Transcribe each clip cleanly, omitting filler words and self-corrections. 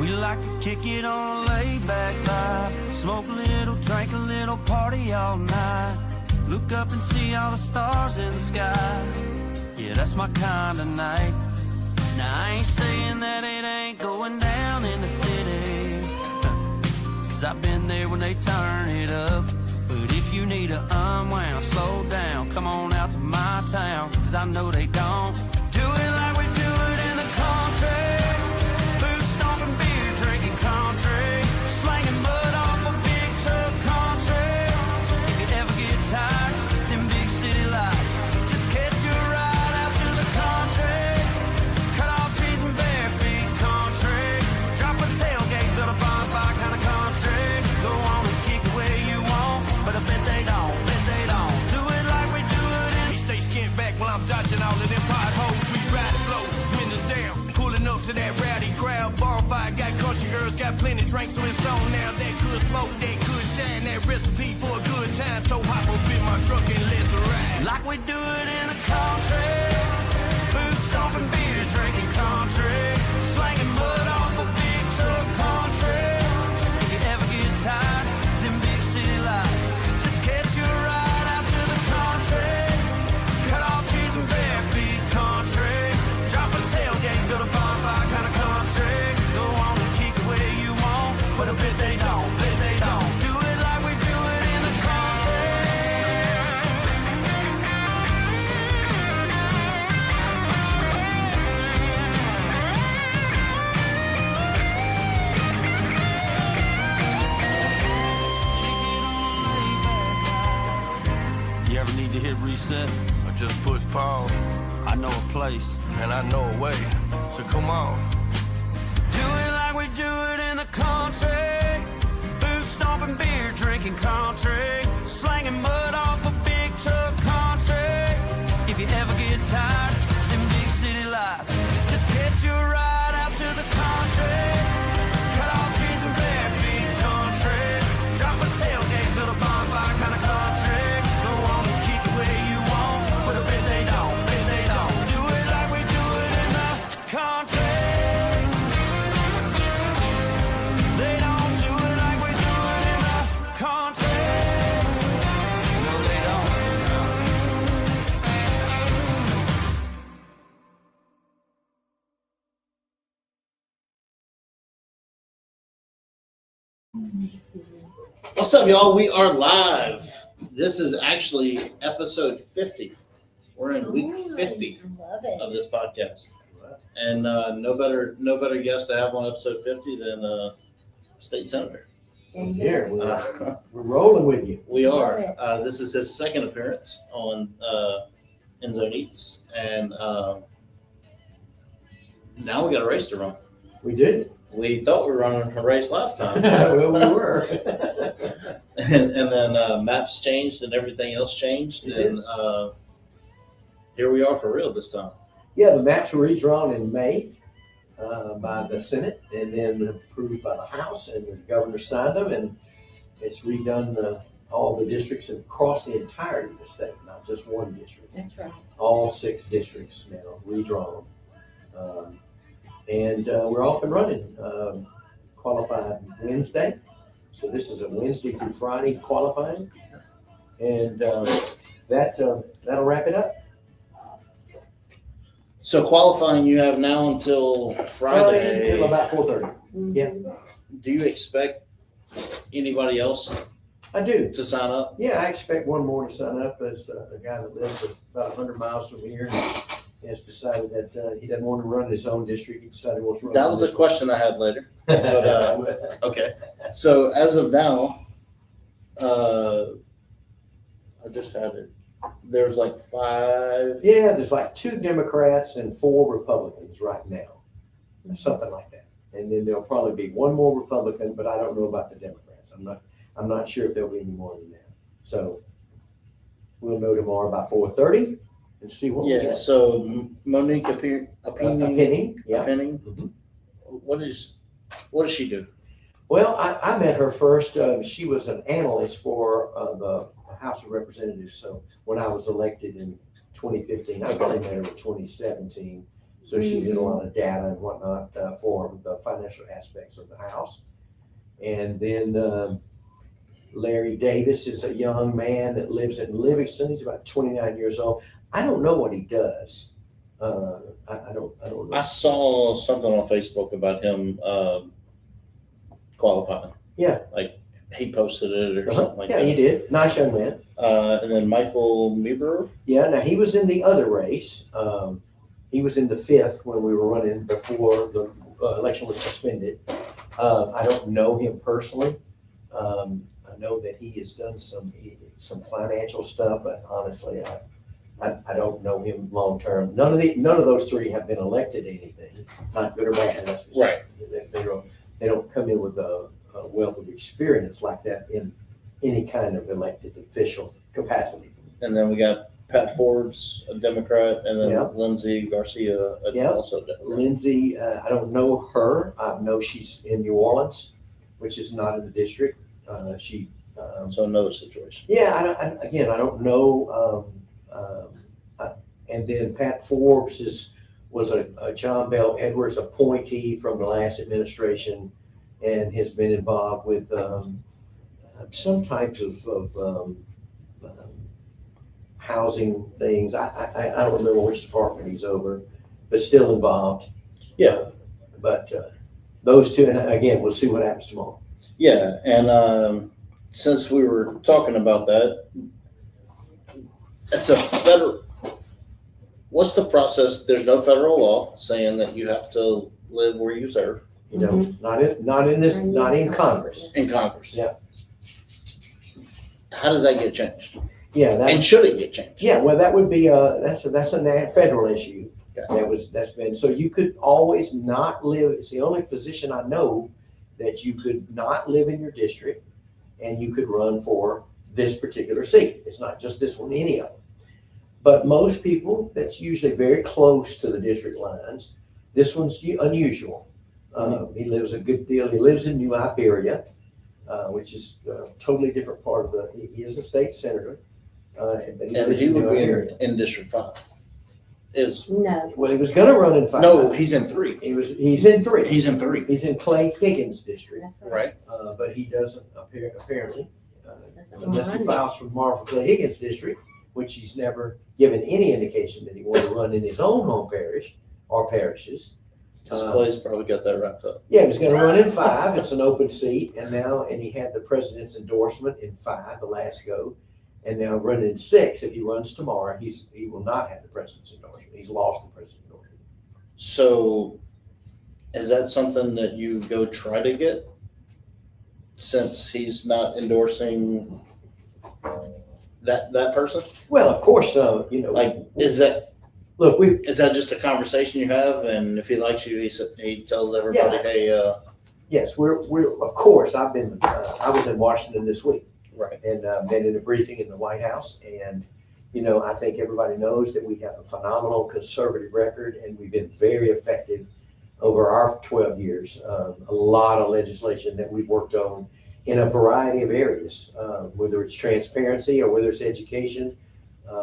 We like to kick it on a laid-back vibe, smoke a little, drink a little, party all night, look up and see all the stars in the sky. Yeah, that's my kind of night. Now I ain't saying that it ain't going down in the city, cause I've been there when they turn it up. But if you need to unwound, slow down, come on out to my town, cause I know they don't do it like we do it in the country. Boot stomping, beer drinking country, slanging mud off a big truck country. If you ever get tired of them big city lights, just catch your ride out to the country. Cut off trees and bare feet country, drop a tailgate, build a bonfire kind of country. Go on and kick it where you want, but I bet they don't, do it like we do it in. Stay skint back while I'm dodging all of them potholes. We ride slow, windows down, pulling up to that rowdy crowd. Bonfire, got country girls, got plenty drinks, so it's on now. That good smoke, that good shine, that recipe for a good time. So hop up in my truck and let's ride. Like we do it in the country, boot stomping, beer drinking country, slanging mud off a big truck country. If you ever get tired of them big city lights, just catch your ride out to the country. Cut off trees and bare feet country, drop a tailgate, build a bonfire kind of country. Go on and kick it where you want, but I bet they don't, do it like we do it in the country. You ever need to hit reset? I just push pause, I know a place. and I know a way. So come on. Do it like we do it in the country. Boot stomping, beer drinking country, slanging mud off a big truck country. If you ever get tired of them big city lights, just catch your ride out to the country. Cut off trees and bare feet country, drop a tailgate, build a bonfire kind of country. Go on and kick it where you want, but I bet they don't, do it like we do it in the country. They don't do it like we do it in the country. No, they don't. What's up, y'all? We are live. This is actually episode 50. We're in week 50 Love it. of this podcast, and no better guest to have on episode 50 than state senator. Here, Uh, we're rolling with you. we are. This is his second appearance on End Zone Eats, and now we got a race to run. We did. We thought we were running a race last time. Well, we were. and then maps changed and everything else changed, Is it? and here we are for real this time. Yeah, the maps were redrawn in May by the Senate and then approved by the House, and the governor signed them, and it's redone all the districts across the entirety of the state, not just one district. That's right. All 6 districts now redrawn. And we're off and running. Qualified Wednesday. So this is a Wednesday through Friday qualifying. And that'll wrap it up. So qualifying, you have now until Friday. Until about 4:30. Yeah. Do you expect anybody else I do. to sign up? Yeah, I expect one more to sign up. As a guy that lives about 100 miles from here and has decided that he doesn't want to run in his own district. He decided he wants to run. That was a question I had later. But, okay. So as of now, I just had it. There's like 5. Yeah, there's like 2 Democrats and 4 Republicans right now, something like that. And then there'll probably be one more Republican, but I don't know about the Democrats. I'm not sure if there'll be any more than that. So we'll know tomorrow by 4:30 and see what we Yeah. get. So Monique A penny, yeah. Penning. Mhm. What does she do? Well, I met her first. She was an analyst for the House of Representatives. So when I was elected in 2015, I probably met her in 2017. So she did a lot of data and whatnot for the financial aspects of the House. And then Larry Davis is a young man that lives in Livingston. He's about 29 years old. I don't know what he does. I don't know. I saw something on Facebook about him qualifying. Yeah. Like he posted it or something like yeah, that. he did. Nice young man. And then Michael Meeber. Yeah, now he was in the other race. He was in the 5th when we were running before the election was suspended. I don't know him personally. I know that he has done some financial stuff, but honestly, I don't know him long term. None of those three have been elected to anything, not good or bad. That's just, Right. They don't come in with a wealth of experience like that in any kind of elected official capacity. And then we got Pat Forbes, a Democrat, and then Yeah. Lindsey Garcia, Yeah. also a Democrat. Lindsay, I don't know her. I know she's in New Orleans, which is not in the district. So another situation. Yeah, I don't know. And then Pat Forbes was a John Bell Edwards appointee from the last administration and has been involved with some types of housing things. I don't remember which department he's over, but still involved. Yeah. But those two, and again, we'll see what happens tomorrow. Yeah, and since we were talking about that, it's a federal. What's the process? There's no federal law saying that you have to live where you serve You know, not in Congress. in Congress. Yeah. How does that get changed? Yeah, And should it get changed? yeah. Well, that would be that's a federal issue. Okay. That's been, so you could always not live. It's the only position I know that you could not live in your district, and you could run for this particular seat. It's not just this one, any of them. But most people, that's usually very close to the district lines. This one's unusual. He lives a good deal. He lives in New Iberia, which is a totally different part of he is a state senator. But And lives he in New would be Iberia. in District 5. No. Well, he was going to run in 5. No, he's in 3. He's in 3. He's in 3, He's in Clay Higgins' district, right? but he doesn't apparently, Doesn't unless he run. files for Marfa Clay Higgins' district, which he's never given any indication that he wanted to run in his own home parish or parishes. His Clay's probably got that wrapped up. Yeah, he was going to run in 5. It's an open seat, and he had the president's endorsement in 5, the last go, and now running in 6. If he runs tomorrow, he will not have the president's endorsement. He's lost the president's endorsement. So is that something that you go try to get since he's not endorsing that person? Well, of course, Like, is that just a conversation you have? And if he likes you, he tells everybody, Yeah. hey, yes, we're of course. I was in Washington this week. right. And been in a briefing in the White House. And, I think everybody knows that we have a phenomenal conservative record, and we've been very effective over our 12 years. A lot of legislation that we've worked on in a variety of areas, whether it's transparency or whether it's education.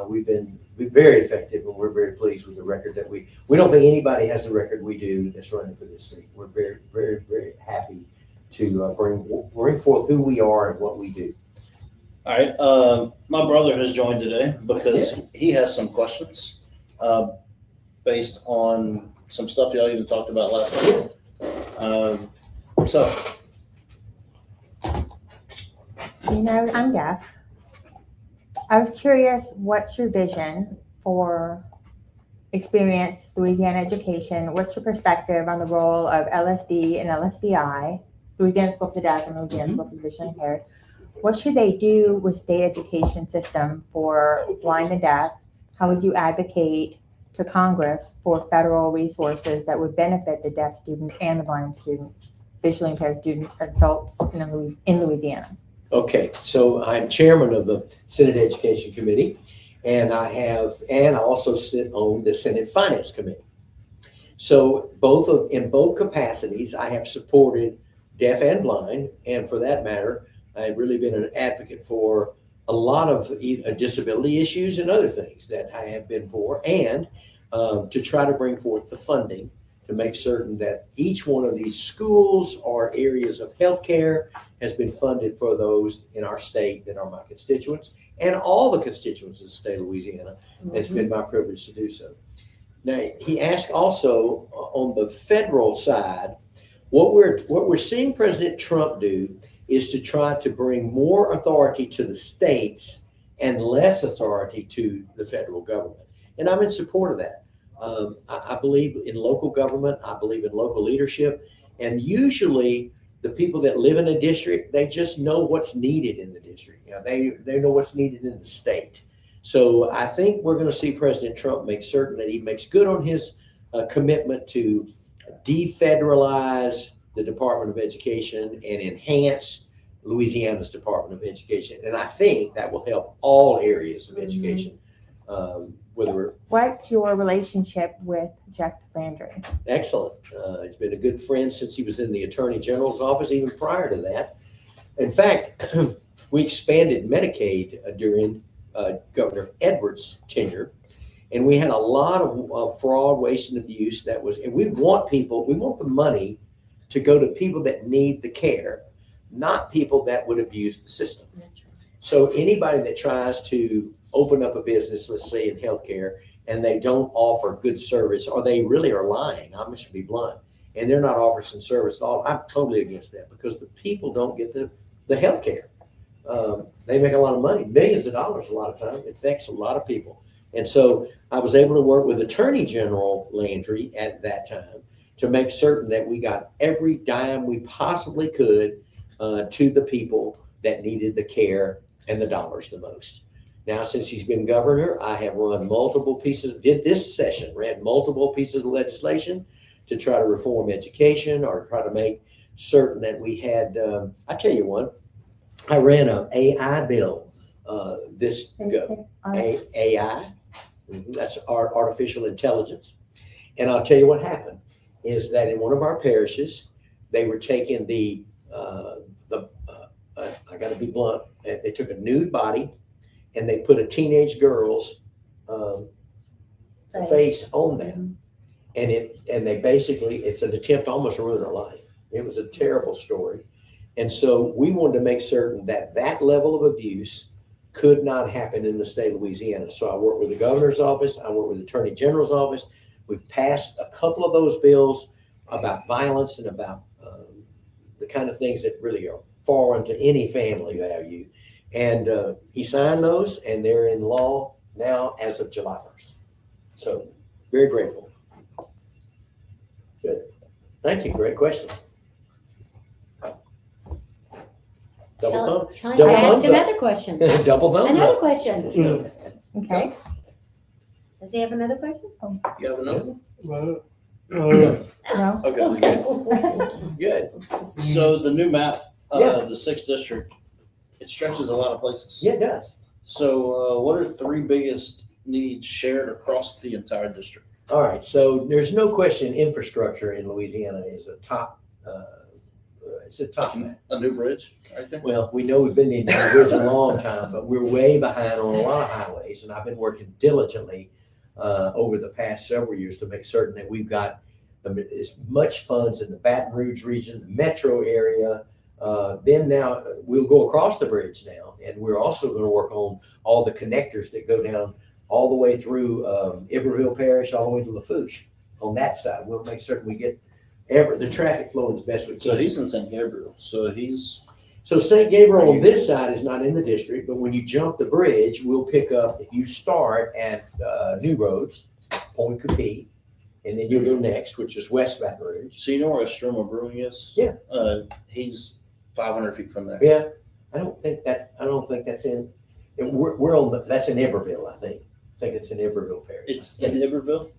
We've been very effective, and we're very pleased with the record that we don't think anybody has the record we do that's running for this seat. We're very, very, very happy to bring forth who we are and what we do. All right. My brother has joined today because he has some questions based on some stuff y'all even talked about last night. So, I'm deaf. I was curious, what's your vision for experience Louisiana education? What's your perspective on the role of LSD and LSDI, Louisiana School for the Deaf and Louisiana School for the Visually Impaired? What should they do with state education system for blind and deaf? How would you advocate to Congress for federal resources that would benefit the deaf student and the blind student, visually impaired students, adults in Louisiana? Okay, so I'm chairman of the Senate Education Committee, and I also sit on the Senate Finance Committee. So in both capacities, I have supported deaf and blind, and for that matter, I've really been an advocate for a lot of disability issues and other things that I have been for, and to try to bring forth the funding to make certain that each one of these schools or areas of healthcare has been funded for those in our state that are my constituents and all the constituents of the state of Louisiana. It's been my privilege to do so. Now, he asked also on the federal side, what we're seeing President Trump do is to try to bring more authority to the states and less authority to the federal government. And I'm in support of that. I believe in local government. I believe in local leadership. And usually the people that live in a district, they just know what's needed in the district. They know what's needed in the state. So I think we're going to see President Trump make certain that he makes good on his commitment to defederalize the Department of Education and enhance Louisiana's Department of Education. And I think that will help all areas of education. What's your relationship with Jeff Landry? Excellent. He's been a good friend since he was in the Attorney General's office, even prior to that. In fact, we expanded Medicaid during Governor Edwards' tenure, and we had a lot of fraud, waste, and abuse and we want the money to go to people that need the care, not people that would abuse the system. So anybody that tries to open up a business, let's say in healthcare, and they don't offer good service, or they really are lying, I'm just to be blunt, and they're not offering some service at all, I'm totally against that, because the people don't get the health care. They make a lot of money, millions of dollars a lot of times. It affects a lot of people. And so I was able to work with Attorney General Landry at that time to make certain that we got every dime we possibly could to the people that needed the care and the dollars the most. Now, since he's been governor, I have ran multiple pieces of legislation to try to reform education or try to make certain that we had, I tell you what, I ran an AI bill, AI, that's artificial intelligence. And I'll tell you what happened is that in one of our parishes, they were taking I got to be blunt, they took a nude body and they put a teenage girl's face on them. And they basically, it's an attempt to almost ruin her life. It was a terrible story. And so we wanted to make certain that that level of abuse could not happen in the state of Louisiana. So I worked with the governor's office. I worked with the attorney general's office. We passed a couple of those bills about violence and about the kind of things that really are foreign to any family value. And he signed those, and they're in law now as of July 1st. So very grateful. Good. Thank you. Great question. Double thumb. Time Double to ask thumbs up. another question. Double thumbs Another up. question. Okay. Does he have another question? You have another one? No? Okay, Good. so the new map, Yeah. the 6th district, it stretches a lot of places. Yeah, it does. So what are 3 biggest needs shared across the entire district? All right. So there's no question infrastructure in Louisiana is a top, it's a top. A new bridge right there? Well, we know we've been needing a bridge a long time, but we're way behind on a lot of highways. And I've been working diligently over the past several years to make certain that we've got as much funds in the Baton Rouge region, the metro area. Then now we'll go across the bridge now, and we're also going to work on all the connectors that go down all the way through Iberville Parish, all the way to Lafourche on that side. We'll make certain we get the traffic flowing as best we can. So he's in St. Gabriel. So St. Gabriel on this side is not in the district, but when you jump the bridge, we'll pick up, if you start at New Roads, Point Coupee, and then you'll go next, which is West Baton Rouge. So you know where Estroma Brewing is? Yeah. He's 500 feet from there. Yeah, I don't think that's in, we're on that's in Iberville, I think. I think it's in Iberville Parish. It's in Iberville?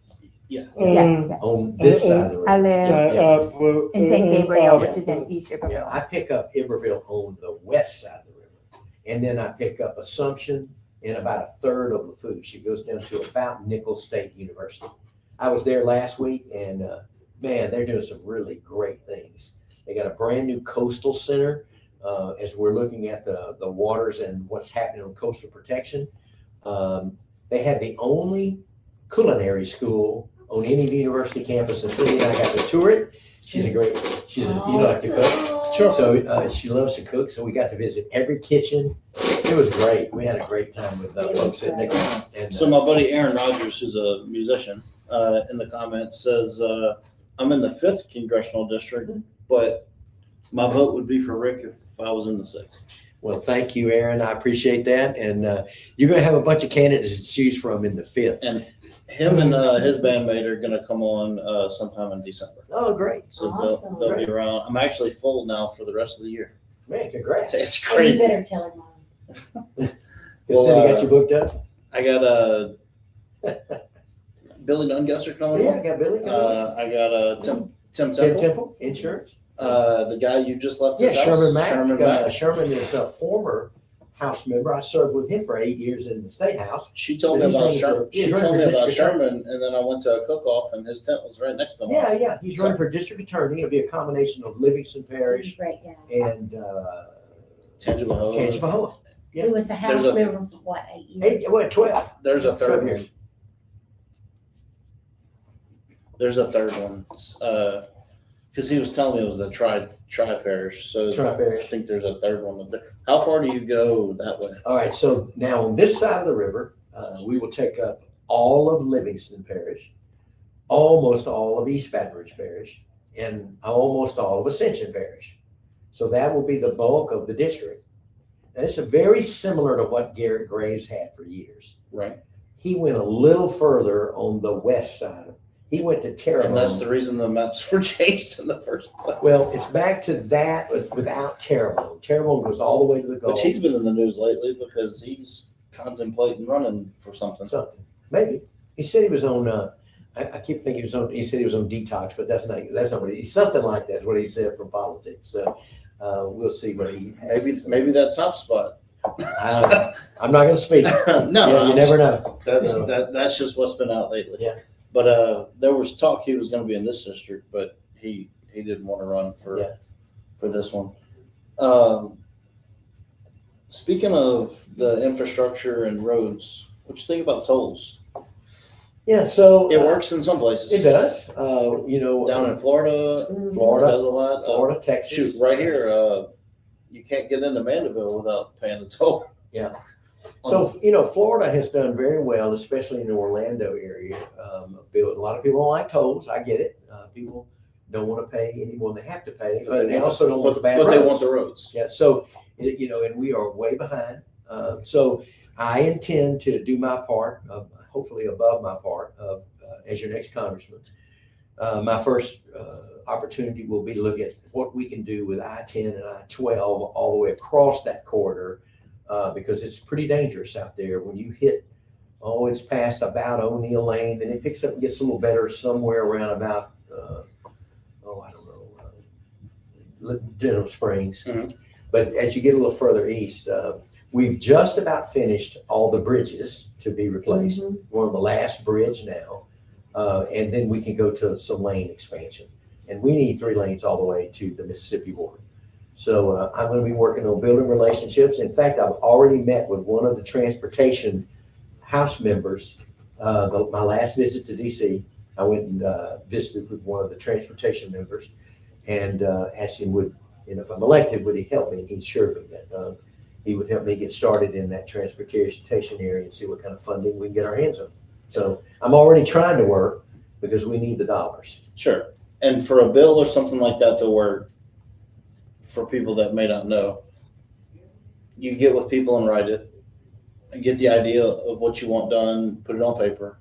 Yeah. Yes. On this side of the road. I live in St. Gabriel, which is in East Yeah, Iberville. I pick up Iberville on the west side of the river. And then I pick up Assumption and about a third of Lafourche. It goes down to about Nicholls State University. I was there last week, and man, they're doing some really great things. They got a brand new coastal center as we're looking at the waters and what's happening on coastal protection. They have the only culinary school on any university campus, and Cindy and I got to tour it. You like to cook? Sure. So she loves to cook, so we got to visit every kitchen. It was great. We had a great time with folks at Nick. And, So my buddy Aaron Rodgers, who's a musician, in the comments says, I'm in the 5th congressional district, but my vote would be for Rick if I was in the 6th. well, thank you, Aaron. I appreciate that. And you're going to have a bunch of candidates to choose from in the 5th. And him and his bandmate are going to come on sometime in December. Oh, great. So Awesome. they'll be around. I'm actually full now for the rest of the year. Man, congrats. It's And you crazy. better tell him. Well, Cindy got you booked up? I got Billy Dungesser coming Yeah, on. I got Billy coming. I got Tim Tim Temple. Temple, insurance. The guy you just left Yeah, his house. Sherman Mack. Sherman Mack. Sherman is a former House member. I served with him for 8 years in the State House. She told me But he's about running Sherman. for- he's She running told me for about district Sherman, and then I went to a cook-off, and his tent was right next to mine. Yeah, he's running for district attorney. It'll be a combination of Livingston Parish Great, yeah. and Tangipahoa. Tangipahoa. Yeah. He was a house There's a- member for what, 8 years? 12. There's a 12 third years. one. There's a third one. Because he was telling me it was the tri-parish. So Tri-parish. I think there's a third one. How far do you go that way? All right, so now on this side of the river, we will take up all of Livingston Parish, almost all of East Baton Rouge Parish, and almost all of Ascension Parish. So that will be the bulk of the district. Now, it's very similar to what Garrett Graves had for years. Right. He went a little further on the west side. He went to Terrebonne. And that's the reason the maps were changed in the first place. Well, it's back to that without Terrebonne. Terrebonne goes all the way to the Gulf. But he's been in the news lately because he's contemplating running for something. Something, maybe. He said he was on. I keep thinking he was on. He said he was on detox, but that's not what he's something like that. Is what he said from politics. So we'll see what he. Maybe that top spot. I'm not going to speak. No, Yeah, you never know. That's just what's been out lately. Yeah. But there was talk he was going to be in this district, but he didn't want to run for this one. Speaking of the infrastructure and roads, what you think about tolls? Yeah. So It works in some places. It does. Down in Florida, Florida, does a lot. Florida, Texas. Shoot, right here, you can't get into Mandeville without paying a toll. Yeah. So, Florida has done very well, especially in the Orlando area. A lot of people don't like tolls. I get it. People don't want to pay any more than they have to pay, but they also don't want the bad But roads. they want the roads. Yeah. So, and we are way behind. So I intend to do my part, hopefully above my part, as your next congressman. My first opportunity will be to look at what we can do with I-10 and I-12 all the way across that corridor. Because it's pretty dangerous out there when you hit, it's past about O'Neill Lane, then it picks up and gets a little better somewhere around about, I don't know, Denham Springs. Mhm. But as you get a little further east, we've just about finished all the bridges to be replaced. We're on the last bridge now. And then we can go to some lane expansion. And we need 3 lanes all the way to the Mississippi border. So I'm going to be working on building relationships. In fact, I've already met with one of the transportation house members. My last visit to DC, I went and visited with one of the transportation members and asked him, if I'm elected, would he help me? And he assured me that he would help me get started in that transportation area and see what kind of funding we can get our hands on. So I'm already trying to work because we need the dollars. Sure. And for a bill or something like that to work, for people that may not know, you get with people and write it and get the idea of what you want done, put it on paper,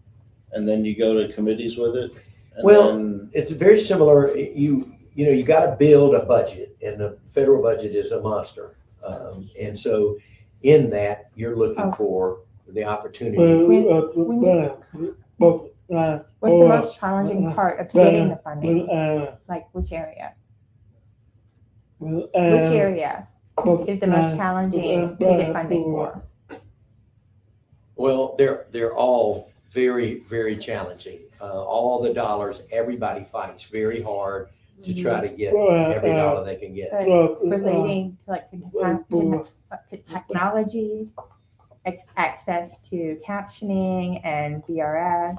and then you go to committees with it. And then, It's very similar. You got to build a budget, and the federal budget is a monster. And so in that, you're looking for the opportunity. What's the most challenging part of getting the funding? Like which area? Which area is the most challenging to get funding for? Well, they're all very, very challenging. All the dollars, everybody fights very hard to try to get every dollar they can get. But relating to like to technology, access to captioning and VRS,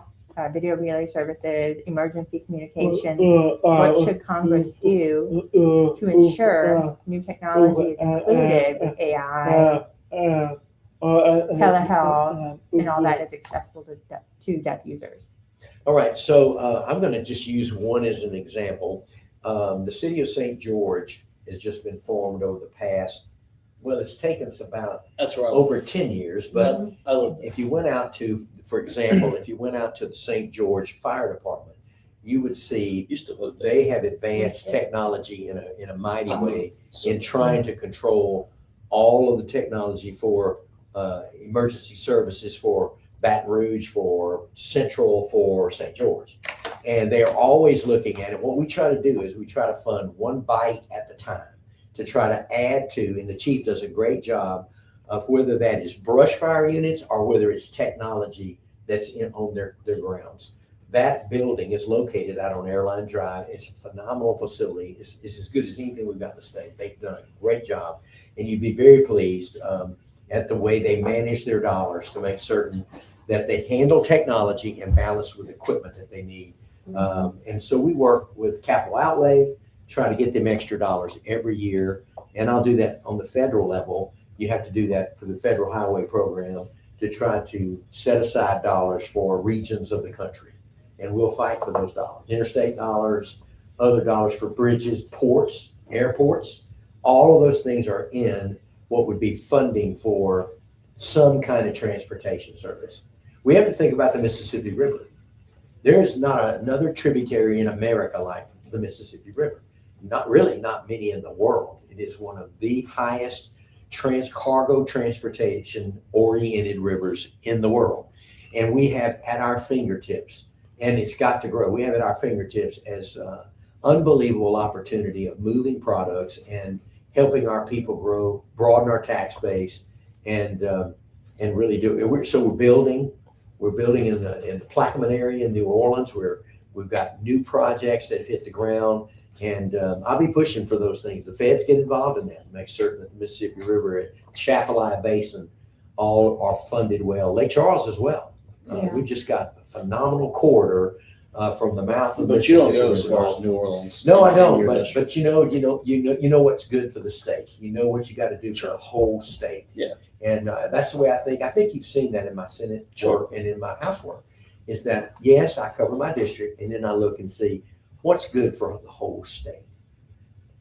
video relay services, emergency communication, what should Congress do to ensure new technology is included with AI, telehealth, and all that is accessible to deaf users? All right, so I'm going to just use one as an example. The city of St. George has just been formed over the past, well, it's taken us about That's right. over 10 years, but I live there. if you went out to, for example, if you went out to the St. George Fire Department, you would see Used to live there. they have advanced technology in a mighty way in trying to control all of the technology for emergency services for Baton Rouge, for Central, for St. George. And they're always looking at it. What we try to do is we try to fund one bite at the time to try to add to, and the chief does a great job of whether that is brush fire units or whether it's technology that's on their grounds. That building is located out on Airline Drive. It's a phenomenal facility. It's as good as anything we've got in the state. They've done a great job, and you'd be very pleased at the way they manage their dollars to make certain that they handle technology and balance with equipment that they need. And so we work with capital outlay, try to get them extra dollars every year. And I'll do that on the federal level. You have to do that for the federal highway program to try to set aside dollars for regions of the country. And we'll fight for those dollars, interstate dollars, other dollars for bridges, ports, airports. All of those things are in what would be funding for some kind of transportation service. We have to think about the Mississippi River. There is not another tributary in America like the Mississippi River. Not many in the world. It is one of the highest cargo transportation oriented rivers in the world. And we have at our fingertips, and it's got to grow. We have at our fingertips as unbelievable opportunity of moving products and helping our people grow, broaden our tax base, and really do it. So we're building in the Plaquemine area in New Orleans, where we've got new projects that have hit the ground, and I'll be pushing for those things. The feds get involved in that and make certain that the Mississippi River and Chaffalaya Basin all are funded well. Lake Charles as well. We've just got a phenomenal corridor from the mouth of the But you don't Mississippi go as River. far as New Orleans. No, I in don't. your But district. you know what's good for the state. You know what you got to do for the whole state. Yeah. And that's the way I think. I think you've seen that in my Senate Sure. work and in my House work. Is that yes, I cover my district, and then I look and see what's good for the whole state.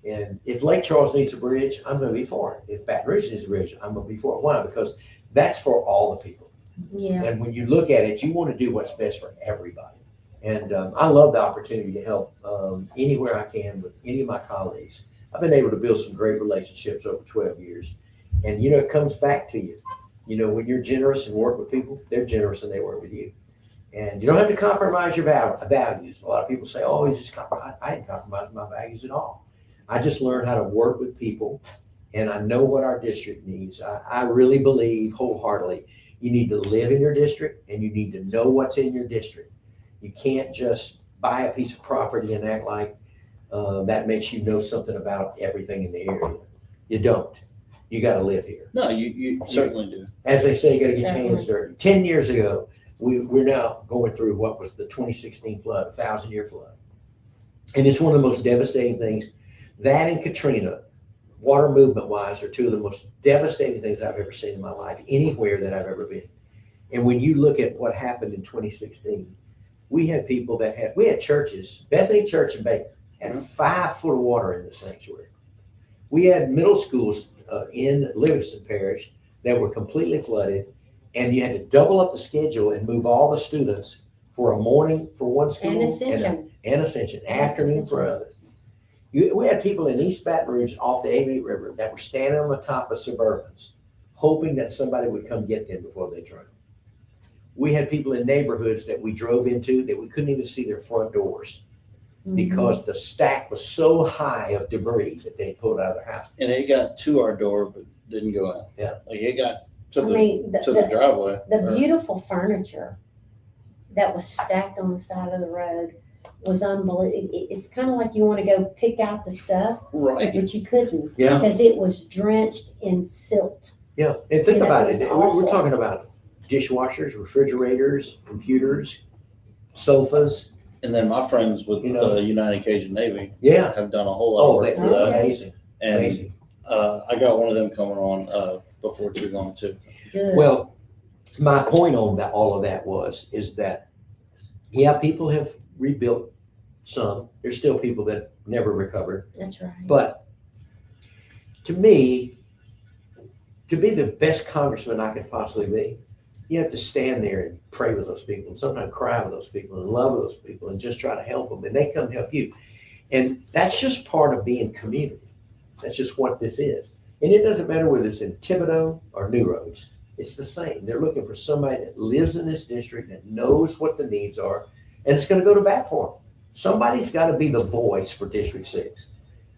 And if Lake Charles needs a bridge, I'm going to be for it. If Baton Rouge needs a bridge, I'm going to be for it. Why? Because that's for all the people. Yeah. And when you look at it, you want to do what's best for everybody. And I love the opportunity to help anywhere I can with any of my colleagues. I've been able to build some great relationships over 12 years. And, it comes back to you. When you're generous and work with people, they're generous and they work with you. And you don't have to compromise your values. A lot of people say, oh, you just compromise. I didn't compromise my values at all. I just learned how to work with people, and I know what our district needs. I really believe wholeheartedly you need to live in your district and you need to know what's in your district. You can't just buy a piece of property and act like that makes you know something about everything in the area. You don't. You got to live here. No, you certainly do. As they say, you got to get your Certainly. hands dirty. 10 years ago, we're now going through what was the 2016 flood, 1,000-year flood. And it's one of the most devastating things. That and Katrina, water movement wise, are two of the most devastating things I've ever seen in my life, anywhere that I've ever been. And when you look at what happened in 2016, we had people we had churches, Bethany Church in Bacon had 5 foot of water in the sanctuary. We had middle schools in Livingston Parish that were completely flooded, and you had to double up the schedule and move all the students for a morning for one school And Ascension. and Ascension, afternoon for others. We had people in East Baton Rouge off the Amy River that were standing on the top of Suburbans, hoping that somebody would come get them before they drowned. We had people in neighborhoods that we drove into that we couldn't even see their front doors because the stack was so high of debris that they pulled out of their house. And it got to our door, but didn't go out. Yeah. Like it got to I the mean, the driveway. beautiful furniture that was stacked on the side of the road was unbelievable. It's kind of like you want to go pick out the stuff, Right. but you couldn't Yeah. because it was drenched in silt. Yeah, and think You know, about it it. was We're awful. talking about dishwashers, refrigerators, computers, sofas. And then my friends with You know. the United Cajun Navy Yeah. have done a whole lot of Oh, work they, for that. amazing, And amazing. I got one of them coming on before too long too. Good. Well, my point on that, all of that is that, yeah, people have rebuilt some. There's still people that never recovered. That's right. But to me, to be the best congressman I could possibly be, you have to stand there and pray with those people and sometimes cry with those people and love with those people and just try to help them. And they come help you. And that's just part of being community. That's just what this is. And it doesn't matter whether it's in Thibodeau or New Roads. It's the same. They're looking for somebody that lives in this district, that knows what the needs are, and it's going to go to bat for them. Somebody's got to be the voice for District 6.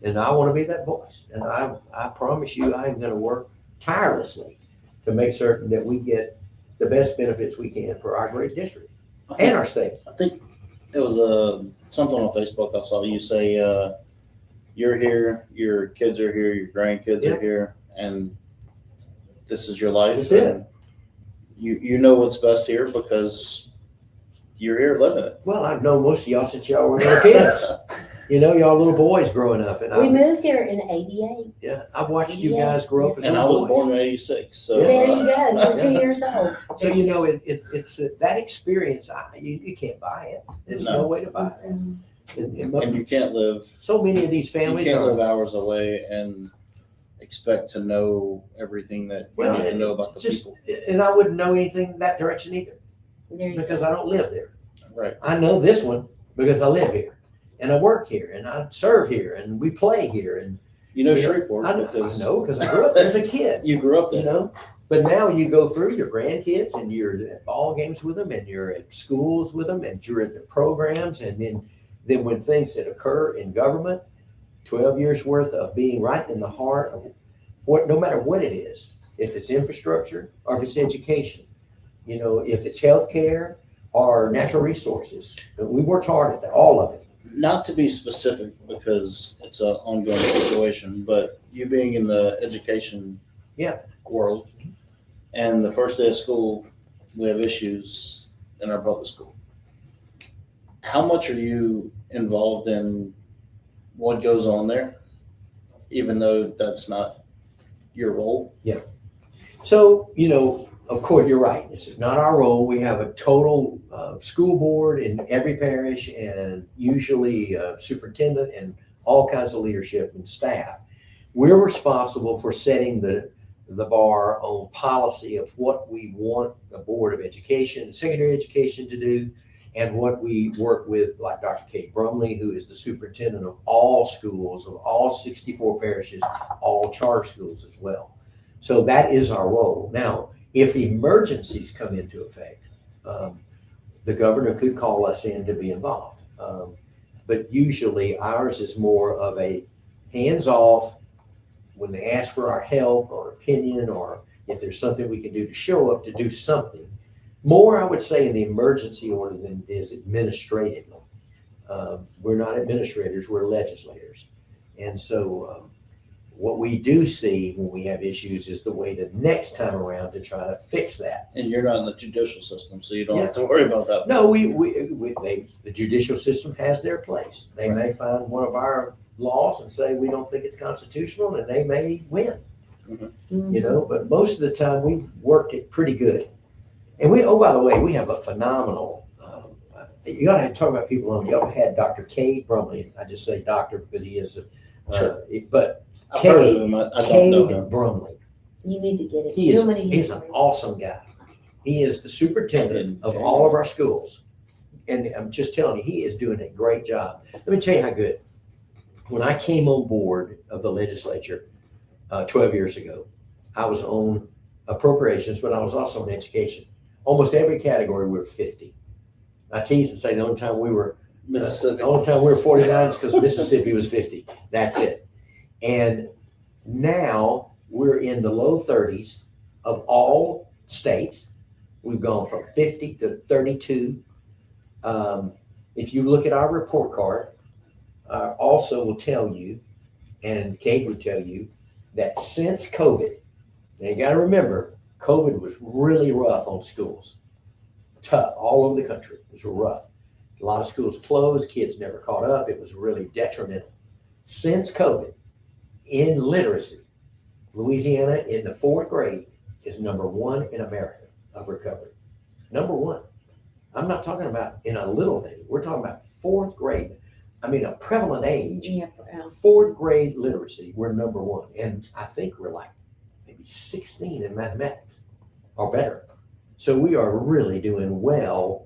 And I want to be that voice. And I promise you, I'm going to work tirelessly to make certain that we get the best benefits we can for our great district and our state. I think it was something on Facebook I saw you say, you're here, your kids are here, your grandkids Yeah. are here, and this is your life. That's it. And you know what's best here because you're here living it. Well, I've known most of y'all since y'all were little kids. You know, y'all little boys growing up. And We moved here in '88. yeah, I've watched you Yeah. guys grow up as And I little was boys. born in '86, so There you go. You're 2 years old. So, you know, it's that experience, you can't buy it. There's no No. way to buy it. and you can't live. So many of these You families can't are, live hours away and expect to know everything that you well, need to know about the just, people. and I wouldn't know anything that direction either There you because go. I don't live there. Right. I know this one because I live here and I work here and I serve here and we play here. And You know Yeah, Shreveport I because know because I grew up there as a kid. you grew up You there. know, but now you go through your grandkids and you're at ball games with them and you're at schools with them and you're at the programs. And then when things that occur in government, 12 years worth of being right in the heart of what, no matter what it is, if it's infrastructure or if it's education, you know, if it's healthcare or natural resources, we worked hard at that, all of it. Not to be specific because it's an ongoing situation, but you being in the education Yeah. world and the first day of school, we have issues in our public school. How much are you involved in what goes on there, even though that's not your role? So, you know, of course, you're right. This is not our role. We have a total school board in every parish and usually a superintendent and all kinds of leadership and staff. We're responsible for setting the bar on policy of what we want the Board of Education, secondary education to do, and what we work with, like Dr. Kate Brumley, who is the superintendent of all schools, of all 64 parishes, all charter schools as well. So that is our role. Now, if emergencies come into effect, the governor could call us in to be involved. But usually ours is more of a hands-off when they ask for our help or opinion, or if there's something we can do to show up to do something. More, I would say, in the emergency order than is administratively. We're not administrators, we're legislators. And so what we do see when we have issues is the way the next time around to try to fix that. And you're not in the judicial system, so you don't Yeah. have to worry about that. No, the judicial system has their place. They may find one of our laws and say, we don't think it's constitutional, and they may win. You know, but most of the time we've worked it pretty good. And by the way, we have a phenomenal, you gotta talk about people on, you ever had Dr. Cade Brumley, I just say doctor because he is, Sure. but I've heard of him. I don't know Cade him. Brumley, You need to get it. he is, Too many he's an awesome guy. He is the superintendent of all of our schools. And I'm just telling you, he is doing a great job. Let me tell you how good. When I came on board of the legislature 12 years ago, I was on appropriations, but I was also on education. Almost every category we were 50. I tease and say the only time we were Mississippi. the only time we were 49 is because Mississippi was 50. That's it. And now we're in the low 30s of all states. We've gone from 50 to 32. if you look at our report card, also will tell you, and Kate would tell you, that since COVID, now you got to remember, COVID was really rough on schools. Tough all over the country. It was rough. A lot of schools closed. Kids never caught up. It was really detrimental. Since COVID, in literacy, Louisiana in the 4th grade is #1 in America of recovery. #1. I'm not talking about in a little thing. We're talking about 4th grade. I mean, a prevalent age, Yeah. 4th grade literacy, we're #1. And I think we're like maybe 16 in mathematics or better. So we are really doing well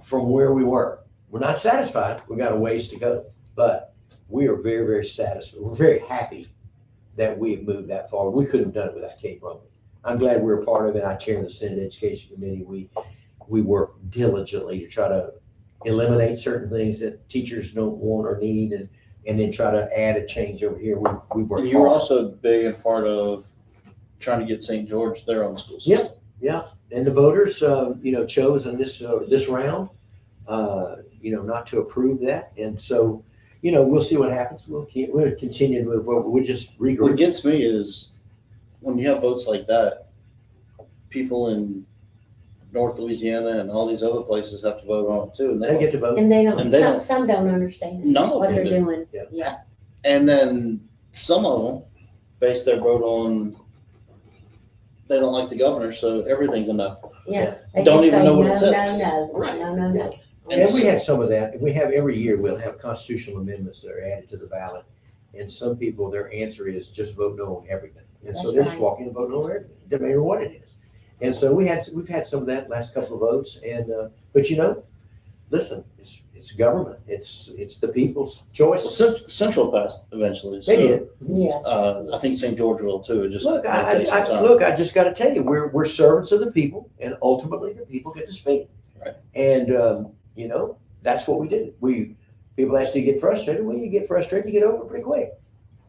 from where we were. We're not satisfied. We got a ways to go, but we are very, very satisfied. We're very happy that we've moved that far. We couldn't have done it without Kate Brumley. I'm glad we're a part of it. I chair the Senate Education Committee. We work diligently to try to eliminate certain things that teachers don't want or need, and then try to add a change over here. We work And you were hard. also big and part of trying to get St. George their own school system. Yeah, and the voters, chose in this round, not to approve that, and so, we'll see what happens. We'll continue to move forward. We'll just What regroup. gets me is when you have votes like that, people in North Louisiana and all these other places have to vote on it too, and They get to vote. And they don't, And they some, don't- some don't understand none of what they're them do. doing. Yeah. Yeah. And then some of them base their vote on they don't like the governor, so everything's a no. Yeah. They Don't just even say know what it no, says. No, no, Right. no, no, no. And we have some of that. We have every year, we'll have constitutional amendments that are added to the ballot. And some people, their answer is just vote no on everything. And so That's they're just right. walking and voting on everything, no matter what it is. And so we've had some of that last couple of votes. And, but listen, it's government. It's the people's choice. Central passed eventually. They So, did. Yes. I think St. George will too. It just Look, might take some time. I just got to tell you, we're servants of the people, and ultimately the people get to speak. Right. And that's what we do. People ask, do you get frustrated? Well, you get frustrated, you get over it pretty quick.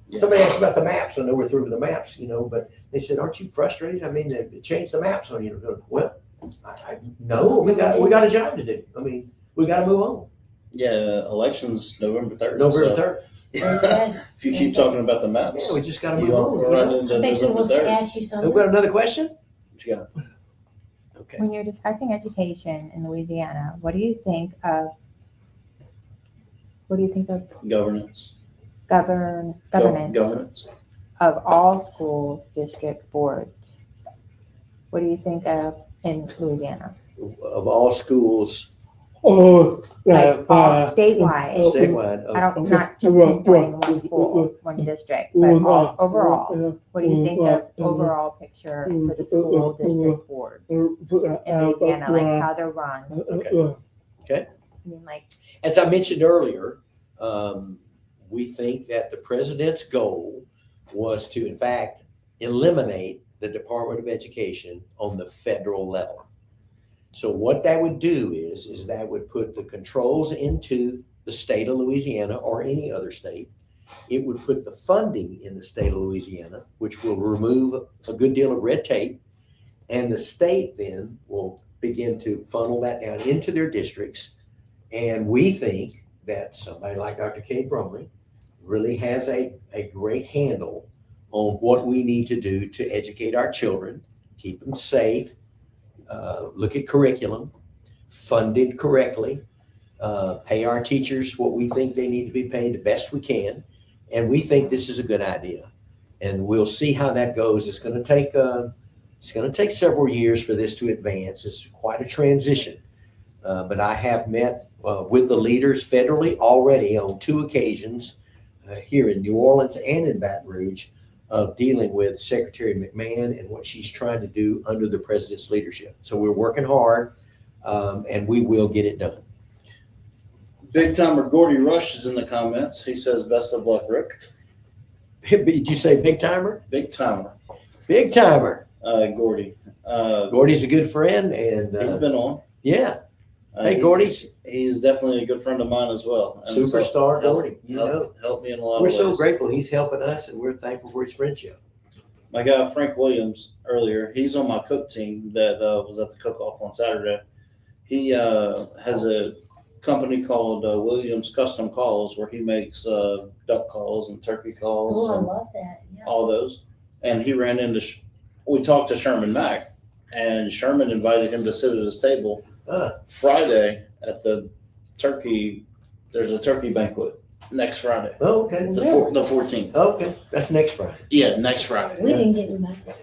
Yeah. Somebody asked about the maps. I know we're through with the maps, but they said, aren't you frustrated? I mean, they changed the maps on you. Well, no, we got a job to do. I mean, we got to move on. Yeah, elections November 3rd. November so 3rd. Okay. if you keep talking about the maps, Yeah, we just got to you move are on. right into I think he November wants to 3rd. ask you We something. got another question? What you got? Okay. When you're discussing education in Louisiana, what do you think of Governance. governance of all school district boards? What do you think of in Louisiana? Of all schools Like all statewide. statewide. I don't, not just pinpointing one school, one district, but all, overall. What do you think of overall picture for the school district boards in Louisiana, like how they're run? Okay. I mean, like, As I mentioned earlier, we think that the president's goal was to, in fact, eliminate the Department of Education on the federal level. So what that would do is that would put the controls into the state of Louisiana or any other state. It would put the funding in the state of Louisiana, which will remove a good deal of red tape. And the state then will begin to funnel that down into their districts. And we think that somebody like Dr. Kate Brumley really has a great handle on what we need to do to educate our children, keep them safe, look at curriculum, funded correctly, pay our teachers what we think they need to be paid the best we can. And we think this is a good idea. And we'll see how that goes. It's going to take several years for this to advance. It's quite a transition. But I have met with the leaders federally already on 2 occasions here in New Orleans and in Baton Rouge of dealing with Secretary McMahon and what she's trying to do under the president's leadership. So we're working hard and we will get it done. Big timer Gordy Rush is in the comments. He says, best of luck, Rick. Did you say big timer? Big timer, Big timer. Gordy. Gordy's a good friend and He's been on. yeah. Hey, He- Gordy's He's definitely a good friend of mine as well. And so superstar help- Gordy. help me in a lot We're of ways. so grateful he's helping us and we're thankful for his friendship. My guy Frank Williams earlier, he's on my cook team that was at the cook-off on Saturday. He has a company called Williams Custom Calls, where he makes duck calls and turkey calls Oh, I and love that, yeah. all those. And he ran into, we talked to Sherman Mack, and Sherman invited him to sit at his table Friday at the turkey. There's a turkey banquet next Friday, Oh, okay. the 14th. Okay, that's next Friday. Yeah, next Friday. We didn't get invited.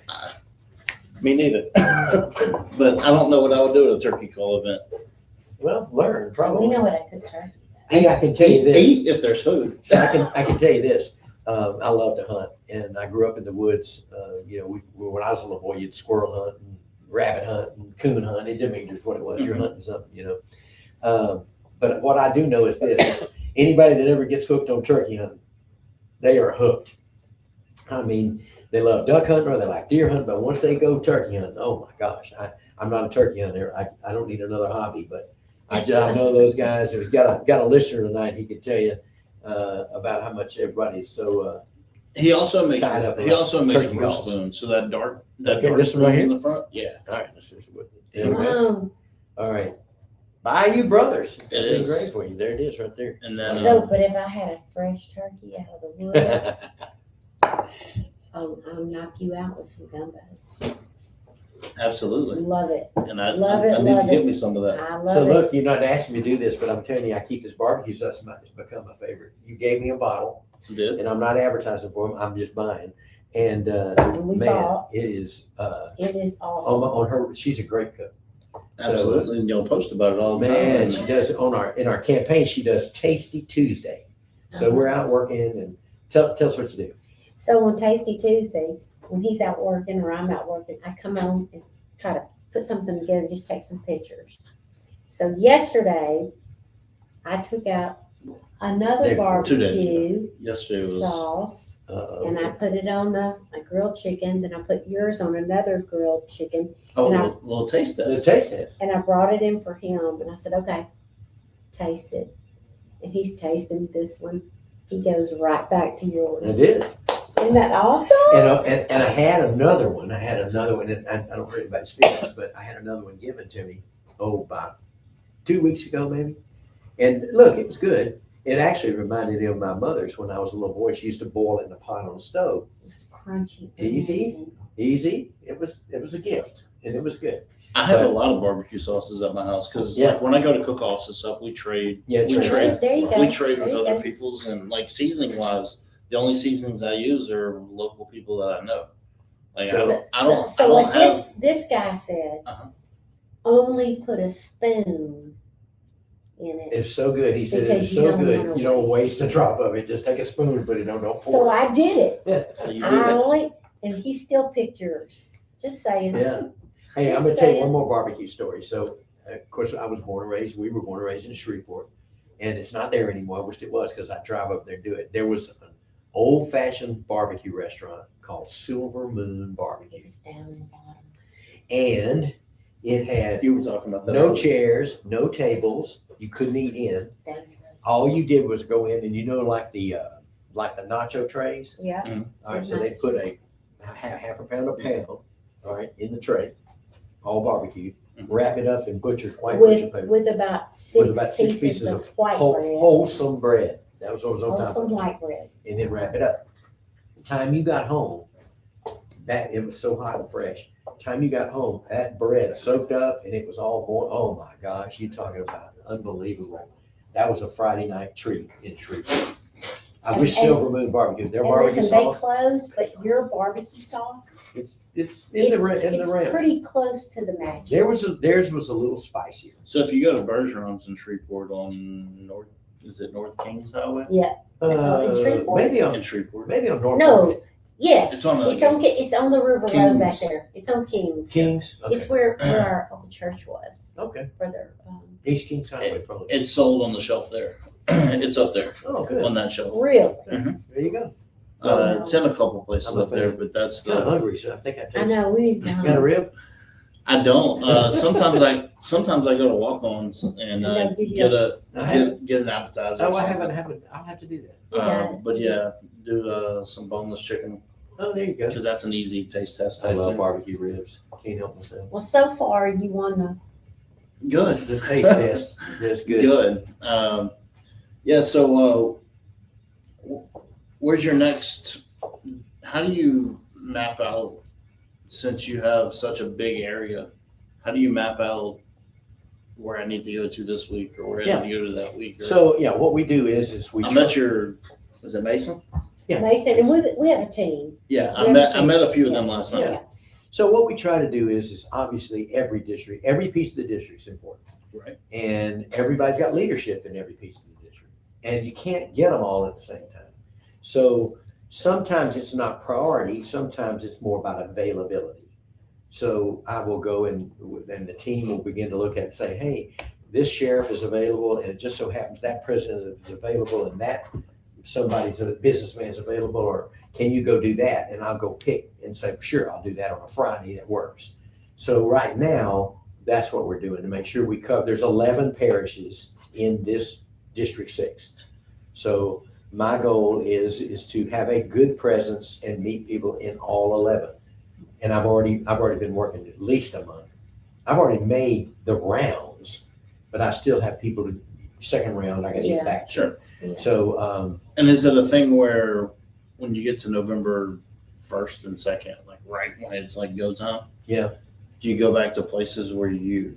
Me neither. But I don't know what I would do at a turkey call event. Well, learn We probably. know what I cook turkey. Hey, I can tell you this. Eat if there's food. So I can tell you this. I love to hunt, and I grew up in the woods. When I was a little boy, you'd squirrel hunt and rabbit hunt and coon hunt. It didn't matter what it was. You're hunting something, But what I do know is this: anybody that ever gets hooked on turkey hunting, they are hooked. I mean, they love duck hunting or they like deer hunting, but once they go turkey hunting, oh my gosh, I'm not a turkey hunter. I don't need another hobby, but I know those guys. We've got a listener tonight. He could tell you about how much everybody's so. He also makes Tied up roast turkey calls. spoons. So that dark Okay, dark this one right spoon in here? the front. Yeah, All right, let's just with it. Yeah. Wow. All right, Bayou Brothers. It That'd be is. great for you. There it is, right there. and then So, but if I had a fresh turkey out of the woods, I'll knock you out with some gumbo. absolutely. Love it. And I Love it, need love to give it. me some of that. I love So it. look, you're not asking me to do this, but I'm telling you, I keep this barbecue sauce. It's become my favorite. You gave me a bottle, You did. and I'm not advertising for them. I'm just buying. And And we man, bought. it is It is awesome. on her. She's a great cook. So, Absolutely, and you'll post about it all the man, time. she does in our campaign. She does Tasty Tuesday. So we're out working, and tell us what you do. So on Tasty Tuesday, when he's out working or I'm out working, I come on and try to put something together, just take some pictures. So yesterday, I took out another There, 2 days barbecue Yesterday was sauce and I put it on a grilled chicken. Then I put yours on another grilled chicken a and I- little taste the test. taste test. and I brought it in for him. And I said, okay, taste it. And he's tasting this one. He goes right back to I yours. did. Isn't that awesome? And I had another one. And I don't really about experience, but I had another one given to me, about 2 weeks ago, maybe. And look, it was good. It actually reminded me of my mother's when I was a little boy. She used to boil it in a pot on the stove. It was crunchy. Easy. Amazing. Easy. It was a gift, and it was good. I have a But- lot of barbecue sauces at my house because Yeah. like when I go to cook-offs and stuff, we trade. Yeah, we trade. trade. There you go. We trade There with you other go. people's, and like seasoning wise, the only seasonings I use are local people that I know. Like I don't So what have. this guy said, Uh-huh. only put a spoon in it. It's so good. He said Because it's you so don't good. wanna You don't waste. waste a drop of it. Just take a spoon and put it on. Don't So pour. I did it. So you do I that. only, and he still picked yours. Just saying. Yeah. Hey, I'm Just gonna tell you saying. one more barbecue story. So, of course, we were born and raised in Shreveport, and it's not there anymore. I wish it was because I drive up there and do it. There was an old fashioned barbecue restaurant called Silver Moon It Barbecue, was down in the bottom. and it had You were talking about that. no earlier. chairs, no tables. You couldn't eat in. It's dangerous. All you did was go in, and like the nacho trays. Yeah. All right, so they put a half a pound, all right, in the tray, all barbecue, wrap it up in white butcher With, paper. with about six, about 6 pieces of of white bread. Wholesome bread. That was what was on top Wholesome of it. white bread. And then wrap it up. The time you got home, it was so hot and fresh. The time you got home, that bread soaked up and it was all going, oh my gosh, you talking about unbelievable. That was a Friday night treat in Shreveport. I wish And- Silver Moon Barbecue, their And barbecue listen, they sauce, closed, but your barbecue sauce, it's in the it's realm. pretty close to the match. Theirs was a little spicier. So if you go to Bergeron's in Shreveport on North Kings Highway? Yeah. In Shreveport. Maybe In on Shreveport. North No. Market. Yes, It's on the- it's on the river road back Kings. there. It's on Kings. Kings. Okay. It's where our old church was. Okay. Where their East Kings Highway, probably. It's sold on the shelf there. It's up there Oh, good. on that shelf. real. There you go. It's in a couple places I'm a up there, fan. but that's Kind of the. hungry, so I think I I tasted. know we You got a rib? I don't. Sometimes I go to walk-ons and they'll give you get an appetizer. Oh, or I something. haven't. I'll have to do that. But yeah, do some boneless chicken Oh, there you go. because that's an easy taste test. I type love thing. barbecue ribs. Can't help myself. Well, so far you won Good. The taste test is good. Good. Yeah. So, where's your next? How do you map out, since you have such a big area? How do you map out where I need to go to this week, or where I need to go to that week? Or, So yeah, what we do is we. I met your. Is it Mason? Yeah. Mason, and we have a team. Yeah, I met a few of them last night. Yeah. So what we try to do is obviously every district, every piece of the district is important. Right. And everybody's got leadership in every piece of the district. And you can't get them all at the same time. So sometimes it's not priority, sometimes it's more about availability. So I will go and the team will begin to look at and say, hey, this sheriff is available, and it just so happens that president is available, and that somebody's a businessman's available, or can you go do that? And I'll go pick and say, sure, I'll do that on a Friday. That works. So right now, that's what we're doing to make sure we cover. There's 11 parishes in this District 6. So my goal is to have a good presence and meet people in all 11. And I've already been working at least a month. I've already made the rounds, but I still have people to second round I got to get back to. Sure. Yeah. So And is it a thing where when you get to November 1st and 2nd, like right when it's like go time? Yeah. Do you go back to places where you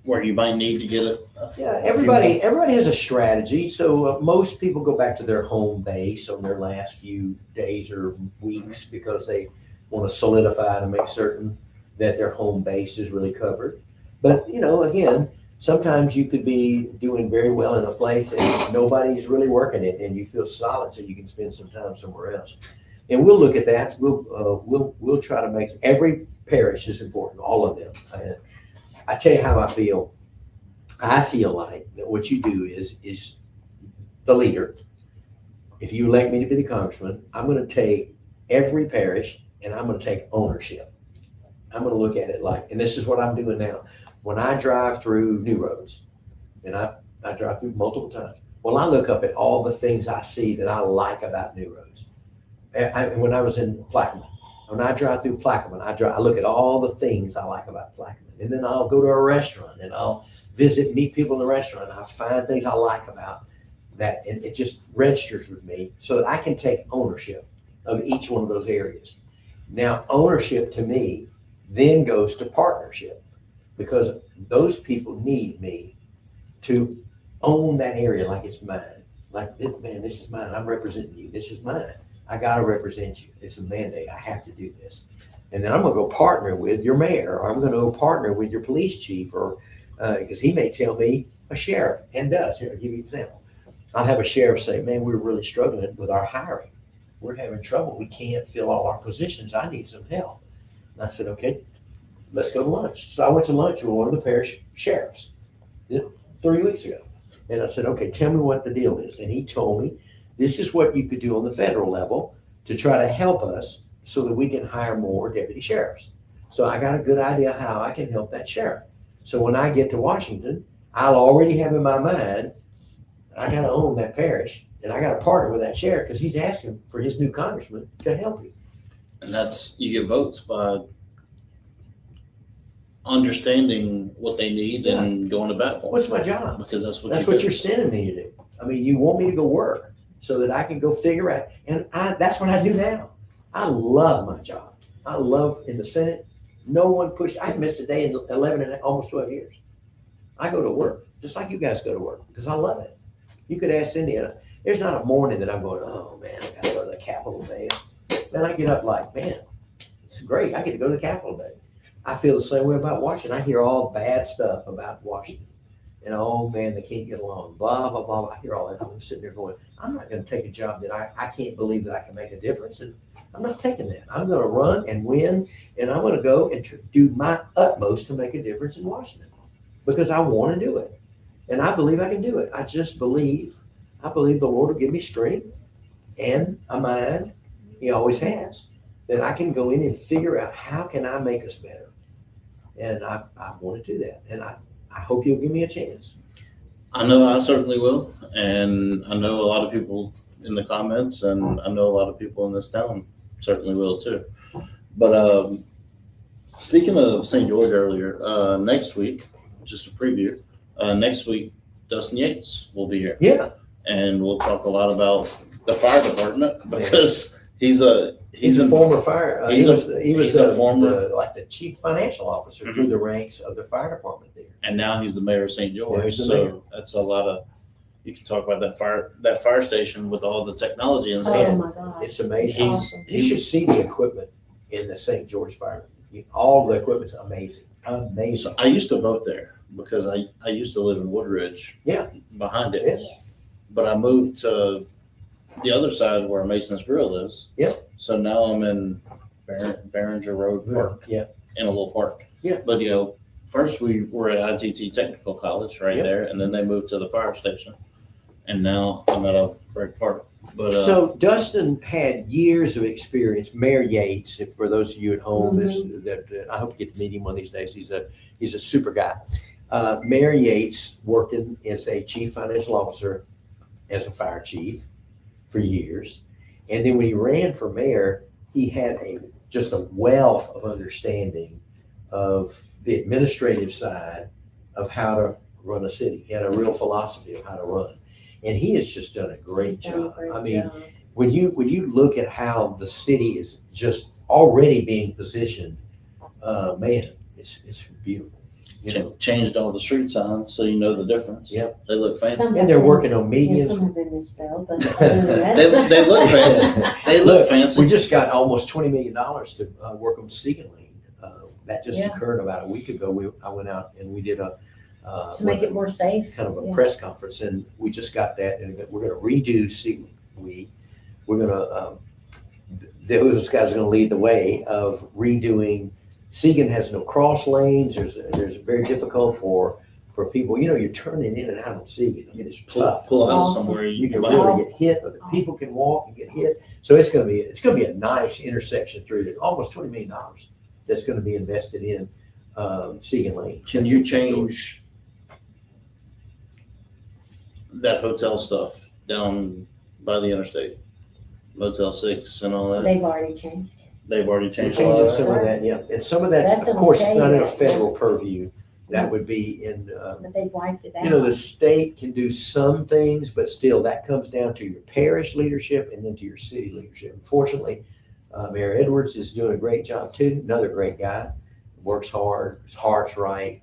might need to get yeah, everybody has a strategy. So most people go back to their home base on their last few days or weeks because they want to solidify to make certain that their home base is really covered. But again, sometimes you could be doing very well in a place and nobody's really working it, and you feel solid, so you can spend some time somewhere else. And we'll look at that. We'll try to make every parish is important, all of them. And I tell you how I feel. I feel like that what you do is the leader. If you elect me to be the congressman, I'm going to take every parish and I'm going to take ownership. I'm going to look at it like, and this is what I'm doing now. When I drive through new roads, and I drive through multiple times, well, I look up at all the things I see that I like about new roads. When I was in Plaquemine, when I drive through Plaquemine, I look at all the things I like about Plaquemine. And then I'll go to a restaurant and I'll meet people in the restaurant. And I find things I like about that. And it just registers with me so that I can take ownership of each one of those areas. Now, ownership to me then goes to partnership, because those people need me to own that area like it's mine. Like, man, this is mine. I'm representing you. This is mine. I got to represent you. It's a mandate. I have to do this. And then I'm going to go partner with your mayor, or I'm going to go partner with your police chief, or because he may tell me a sheriff, and does. Here, I'll give you an example. I'll have a sheriff say, man, we're really struggling with our hiring. We're having trouble. We can't fill all our positions. I need some help. And I said, okay, let's go to lunch. So I went to lunch with one of the parish sheriffs 3 weeks ago. And I said, okay, tell me what the deal is. And he told me, this is what you could do on the federal level to try to help us so that we can hire more deputy sheriffs. So I got a good idea how I can help that sheriff. So when I get to Washington, I'll already have in my mind, I got to own that parish, and I got to partner with that sheriff because he's asking for his new congressman to help him. And that's, you get votes by understanding what they need and going to bat for them. What's my job? Because that's what you're sending me to do. I mean, you want me to go work so that I can go figure out. And that's what I do now. I love my job. I love in the Senate. No one pushed. I missed a day in 11 and almost 12 years. I go to work just like you guys go to work because I love it. You could ask Cindy. There's not a morning that I'm going, oh man, I got to go to the Capitol today. Then I get up like, man, it's great. I get to go to the Capitol today. I feel the same way about Washington. I hear all bad stuff about Washington. And oh man, they can't get along, blah, blah, blah. I hear all that. I'm sitting there going, I'm not going to take a job that I can't believe that I can make a difference. And I'm not taking that. I'm going to run and win. And I'm going to go and do my utmost to make a difference in Washington because I want to do it. And I believe I can do it. I believe the Lord will give me strength and a mind, he always has, that I can go in and figure out how can I make us better. And I want to do that. And I hope you'll give me a chance. I know I certainly will. And I know a lot of people in the comments, and I know a lot of people in this town certainly will too. But Speaking of St. George earlier, next week, just a preview, next week, Dustin Yates will be here. Yeah, And we'll talk a lot about the fire department because he's a former fire. He was a former- like the chief financial officer through the ranks of the fire department there. and now he's the mayor of St. Yeah, George. he's the mayor. So that's a lot of, you can talk about that fire station with all the technology and Oh stuff. my God. It's amazing. He's- Awesome. You should see the equipment in the St. George Fire. All the equipment's amazing, amazing. So I used to vote there because I used to live in Woodridge. Yeah. Behind it. Yes. But I moved to the other side where Mason's Grill is. Yep. So now I'm in Behringer Road Park, Yeah, in a little park. Yeah. But first we were at ITT Technical College right Yep. there, and then they moved to the fire station. And now I'm at Break Park. But so Dustin had years of experience. Mayor Yates, if for those of you at home, that I hope you get to meet him one of these days. He's a super guy. Mayor Yates worked as a chief financial officer, as a fire chief for years, and then when he ran for mayor, he had just a wealth of understanding of the administrative side of how to run a city. He had a real philosophy of how to run. And he has just done a great He's done a job. great I mean, job. when you look at how the city is just already being positioned, man, it's beautiful. You know, changed all the street signs so you know the difference. Yep. They look fancy. Some and they're have working on been- yeah, medians. some have been misspelled, but other than that- They look fancy. They look fancy. We just got almost $20 million to work on Seagan Lane. That just Yeah. occurred about a week ago. I went out and we did to make it more safe. kind of a Yeah. press conference, and we just got that, and we're going to redo Seagan Week. We're going to those guys are going to lead the way of redoing. Seagan has no cross lanes. There's very difficult for people. You know, you're turning in and out on Seagan. I mean, it's tough. Pull out Awesome. somewhere You can might- really get hit, but the people can walk and get hit. So it's going to be a nice intersection through it. Almost $20 million that's going to be invested in Seagan Lane. Can you change that hotel stuff down by the interstate? Motel 6 and all that? They've already changed it. They've already Changing changed all some that? of that, yeah. And some of that's, That's of course, okay, it's not in a yeah. federal purview. That would be in, But they've wiped it out. you know, the state can do some things, but still that comes down to your parish leadership and then to your city leadership. Unfortunately, Mayor Edwards is doing a great job too. Another great guy, works hard, his heart's right,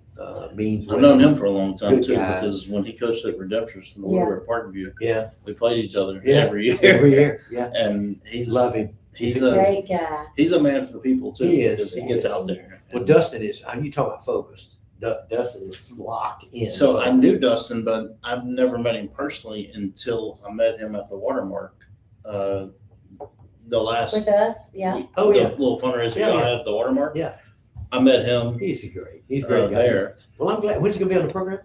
means I've well. known him for a long time Good too, guy. because when he coached at Redemptorist in the Yeah. Woodward Parkview, Yeah, we played each other Yeah. every year. every year, yeah. And he's Love him. he's a a great guy. he's a man for the people too. He is, because he he gets is. out there. Well, Dustin is, you talk about focused. Dustin is locked in. So I knew Dustin, but I've never met him personally until I met him at the Watermark. The last With us, yeah. Oh, the yeah. little fundraiser Yeah, I yeah. had at the Watermark. Yeah. I met him He's a great guy. there Well, I'm glad. When's he gonna be on the program?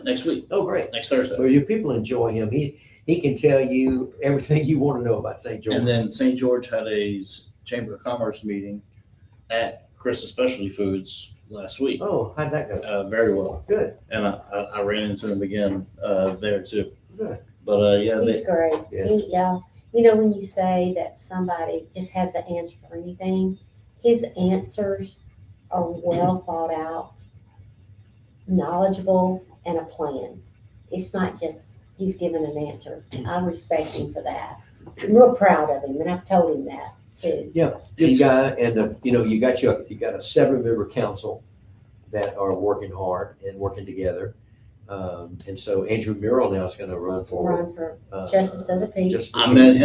next week, Oh, great. next Thursday. So you people enjoy him. He can tell you everything you want to know about St. George. And then St. George had a Chamber of Commerce meeting at Chris's Specialty Foods last week. Oh, how'd that go? Very well. Good. And I ran into him again there too. Good. But yeah, He's great. Yeah. Yeah. You know, when you say that somebody just has the answer for anything, his answers are well thought out, knowledgeable, and a plan. It's not just he's given an answer. I respect him for that. I'm real proud of him, and I've told him that too. Good He's- guy. And you got a 7-member council that are working hard and working together. And so Andrew Murrell now is going to run for Run for Justice of the Peace. Justice of I the met Peace.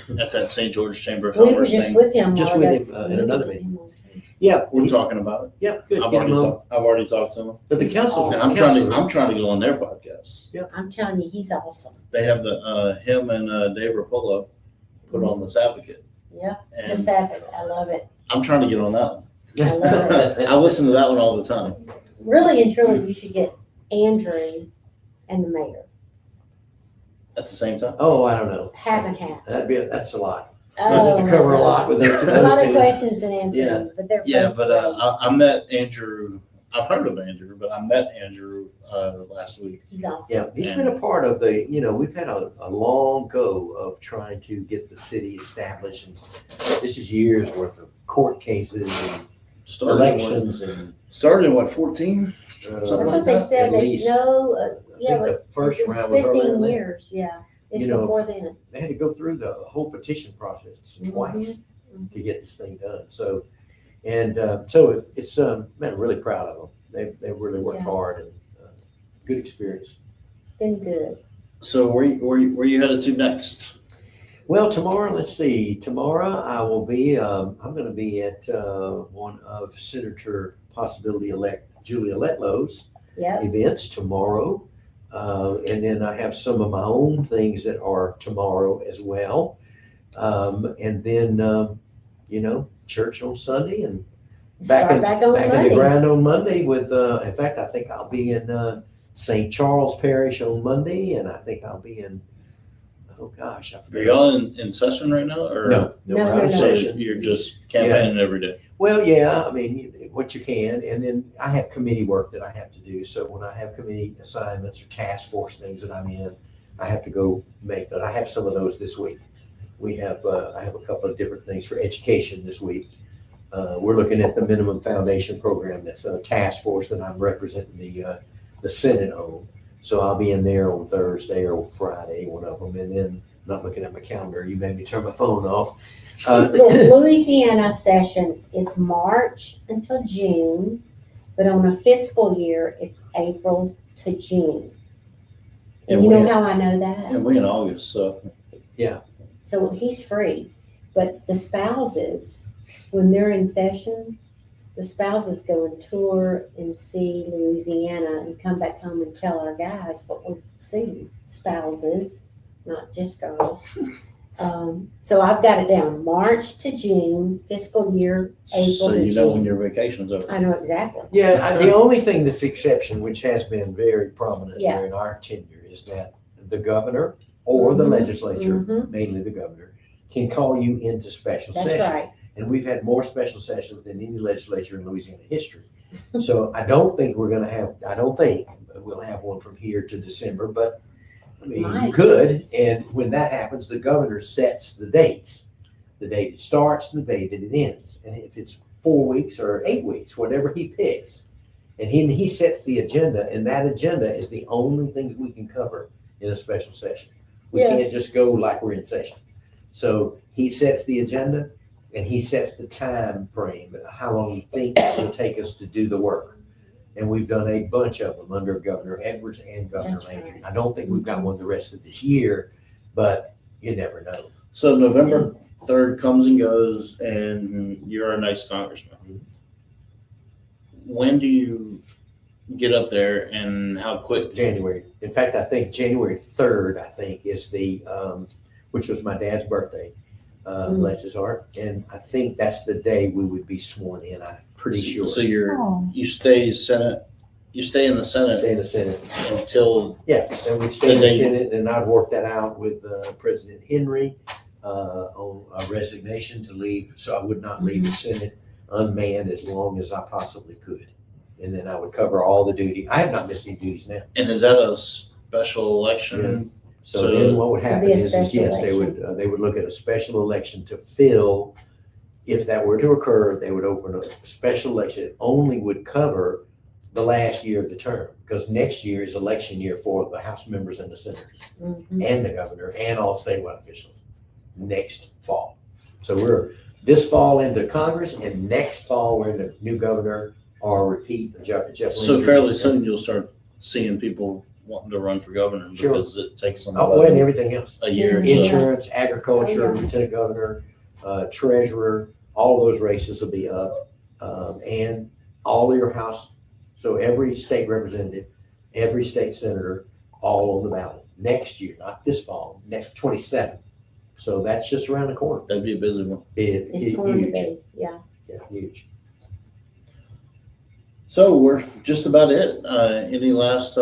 him at that St. George Chamber of We were Commerce just thing. with him. Just while with ago. him, in another We were meeting. with him. Yeah, We're talking about it. yeah, good. I've Get him on. already talked to him. But the council's And I'm trying to go on their podcast. I'm telling you, he's awesome. They have the him and Dave Rapolo put on this advocate. Yeah, the And Sabbath. I love it. I'm trying to get on that one. I love I listen to that one all the time. Really and truly, you should get Andrew and the mayor. At the same time. Oh, I don't know. Half and half. That's a lot. Oh, To cover a lot with those a lot of two. questions and answers, Yeah. but they're Yeah, both but great. I met Andrew. I've heard of Andrew, but I met Andrew last week. He's awesome. Yeah, he's been a part of we've had a long go of trying to get the city established. And this is years worth of court cases and elections and. Started in what, 14? That's Something what they like said, At they least. know, yeah, I think the but first it was round was earlier 15 than that. years, yeah. It's You know, before then. They had to go through the whole petition process twice to get this thing done. So, and so it's, man, I'm really proud of them. They really worked Yeah. hard and good experience. It's been good. So where you headed to next? Well, tomorrow, let's see. Tomorrow I will be, I'm going to be at one of Senator Possibility Elect Julia Letlow's Yep. events tomorrow. And then I have some of my own things that are tomorrow as well. And then, you know, church on Sunday and back in the ground on Monday with, in fact, I think I'll be in St. Charles Parish on Monday, and I think I'll be in, oh gosh, I Are forget. y'all in session right now? Or No, No, we're out of no. session. You're just campaigning every day. Well, yeah, I mean, what you can, and then I have committee work that I have to do. So when I have committee assignments or task force things that I'm in, I have to go make that. I have some of those this week. We have, I have a couple of different things for education this week. We're looking at the minimum foundation program. That's a task force that I'm representing the Senate on. So I'll be in there on Thursday or Friday, one of them. And then, not looking at my calendar, you made me turn my phone off. The Louisiana session is March until June, but on a fiscal year, it's April to June. And you know how I know that? And we in August, so. So he's free, but the spouses, when they're in session, the spouses go and tour and see Louisiana and come back home and tell our guys what we've seen. Spouses, not just girls. So I've got it down, March to June, fiscal year, April So to you know when June. your vacation's over. I know exactly. Yeah, the only thing that's exception, which has been very prominent Yeah. during our tenure, is that the governor or the Mhm. legislature, Mhm. mainly the governor, can call you into special That's session. right. And we've had more special sessions than any legislature in Louisiana history. So I don't think we'll have one from here to December, but I mean, you Might. could. And when that happens, the governor sets the dates, the date it starts, the date that it ends. And if it's 4 weeks or 8 weeks, whatever he picks, and he sets the agenda, and that agenda is the only thing we can cover in a special session. We Yeah. can't just go like we're in session. So he sets the agenda and he sets the time frame, how long he thinks it will take us to do the work. And we've done a bunch of them under Governor Edwards and Governor That's Landry. right. I don't think we've got one the rest of this year, but you never know. So November 3rd comes and goes and you're our next congressman. Mhm. When do you get up there and how quick? January. In fact, I think January 3rd, is the, which was my dad's birthday, bless his heart. And I think that's the day we would be sworn in, I'm pretty sure. So Oh. you stay in the Senate Stay in the Senate. until, Yeah, and we'd stay in the Today. Senate, and I'd work that out with President Henry on a resignation to leave, so I would not leave the Senate unmanned as long as I possibly could. And then I would cover all the duty. I have not missed any duties now. and is that a special election? So So- then what would happen It'd be a is special yes, they would look at a special election to fill. If that were to occur, they would open a special election. It only would cover the last year of the term, because next year is election year for the House members and the senators Mhm. and the governor and all statewide officials next fall. So we're this fall into Congress, and next fall we're into new governor or repeat Jeff. So fairly soon you'll start seeing people wanting to run for governor Sure. because it takes them Oh, and about everything else. a year. Yeah. to- Insurance, agriculture, Oh, yeah. lieutenant governor, treasurer, all of those races will be up. And all of your house, so every state representative, every state senator, all on the ballot next year, not this fall, next 27. So that's just around the corner. That'd be a busy one. It's going to Huge. be, yeah. Yeah, huge. So we're just about it. Any last